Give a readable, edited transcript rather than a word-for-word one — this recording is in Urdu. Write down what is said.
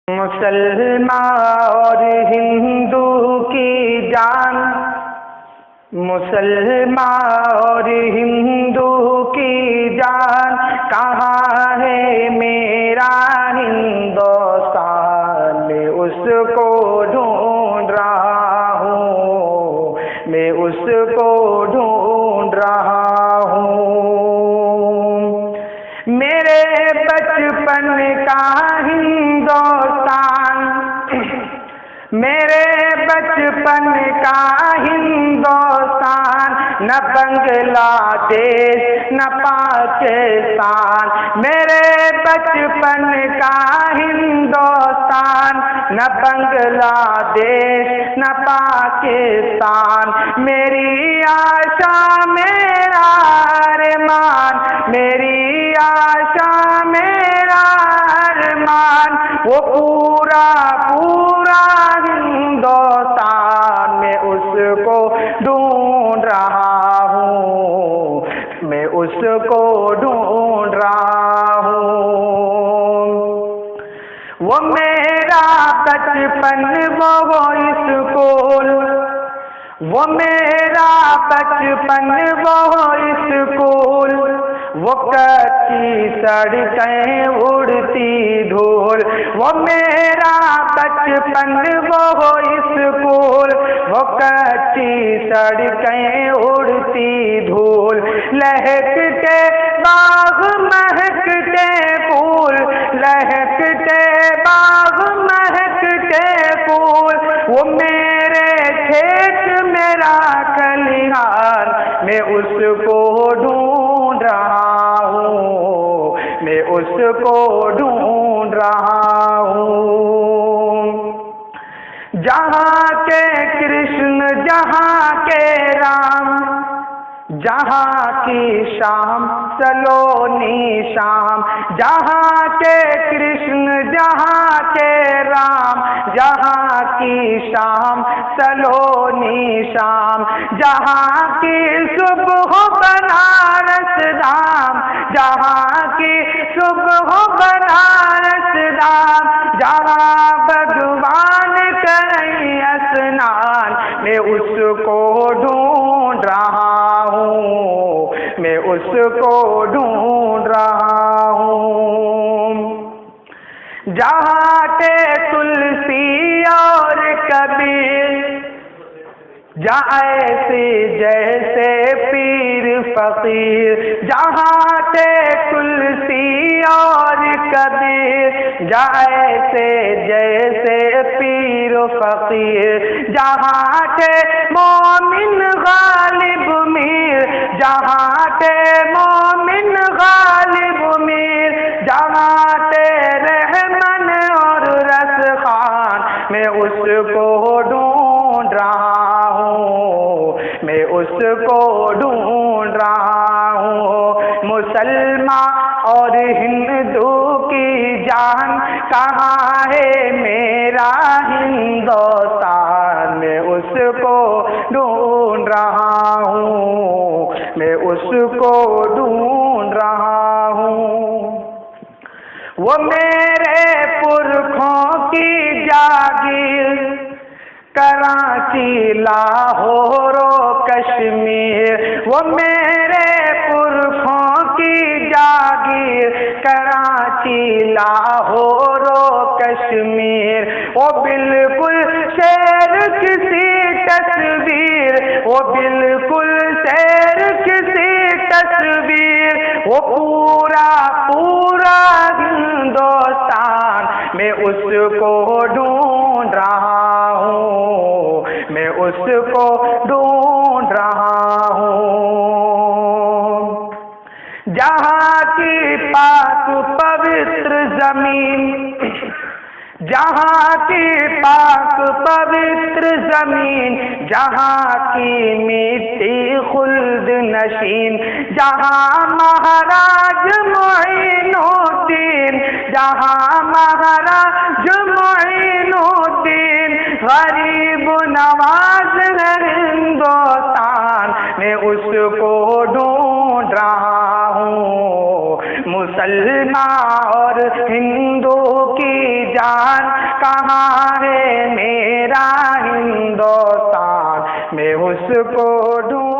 مسلمان اور ہندو کی جان، مسلمان اور ہندو کی جان، کہاں ہے میرا ہندوستان؟ میں اس کو ڈھونڈ رہا ہوں، میں اس کو ڈھونڈ رہا ہوں۔ میرے بچپن کا ہندوستان، میرے بچپن کا ہندوستان، نہ بنگلہ دیش نہ پاکستان۔ میرے بچپن کا ہندوستان، نہ بنگلہ دیش نہ پاکستان۔ میری آشا میرا ارمان، میری آشا میرا ارمان، وہ پورا پورا ہندوستان، میں اس کو ڈھونڈ رہا ہوں، میں اس کو ڈھونڈ رہا ہوں۔ وہ میرا بچپن وہ اسکول، وہ میرا بچپن وہ اسکول، وہ کچی سڑکیں اڑتی دھول۔ وہ میرا بچپن وہ اسکول، وہ کچی سڑکیں اڑتی دھول، لہکتے باغ مہکتے پھول، لہکتے باغ مہکتے پھول، وہ میرے کھیت میرا کھلیان، میں اس کو ڈھونڈ رہا ہوں، میں اس کو ڈھونڈ رہا ہوں۔ جہاں کے کرشن جہاں کے رام، جہاں کی شام سلونی شام، جہاں کے کرشن جہاں کے رام، جہاں کی شام سلونی شام، جہاں کی صبح بنارس دھام، جہاں کی صبح بنارس دھام، جہاں بھگوان کریں اسنان، میں اس کو ڈھونڈ رہا ہوں، میں اس کو ڈھونڈ رہا ہوں۔ جہاں کے تلسی اور کبیر، جہاں ایسے جیسے پیر فقیر، جہاں کے تلسی اور کبیر، جہاں ایسے جیسے پیر فقیر، جہاں کے مومن غالب میر، جہاں کے مومن غالب میر، جہاں کے رحمن اور رسخان، میں اس کو ڈھونڈ رہا ہوں، میں اس کو ڈھونڈ رہا ہوں۔ مسلمان اور ہندو کی جان، کہاں ہے میرا ہندوستان؟ میں اس کو ڈھونڈ رہا ہوں، میں اس کو ڈھونڈ رہا ہوں۔ وہ میرے پرکھوں کی جاگیر، کراچی لاہور و کشمیر، وہ میرے پرکھوں کی جاگیر، کراچی لاہور و کشمیر، وہ بالکل شہر کسی تصویر، وہ بالکل شہر کسی تصویر، وہ پورا پورا ہندوستان، میں اس کو ڈھونڈ رہا ہوں، میں اس کو ڈھونڈ رہا ہوں۔ جہاں کی پاک پوتر زمین، جہاں کی پاک پوتر زمین، جہاں کی مٹی خلد نشین، جہاں مہاراج معین الدین، جہاں مہاراج معین الدین، غریب نواز ہے ہندوستان، میں اس کو ڈھونڈ رہا ہوں۔ مسلمان اور ہندو کی جان کہاں ہے میرا ہندوستان، میں اس کو ڈھونڈ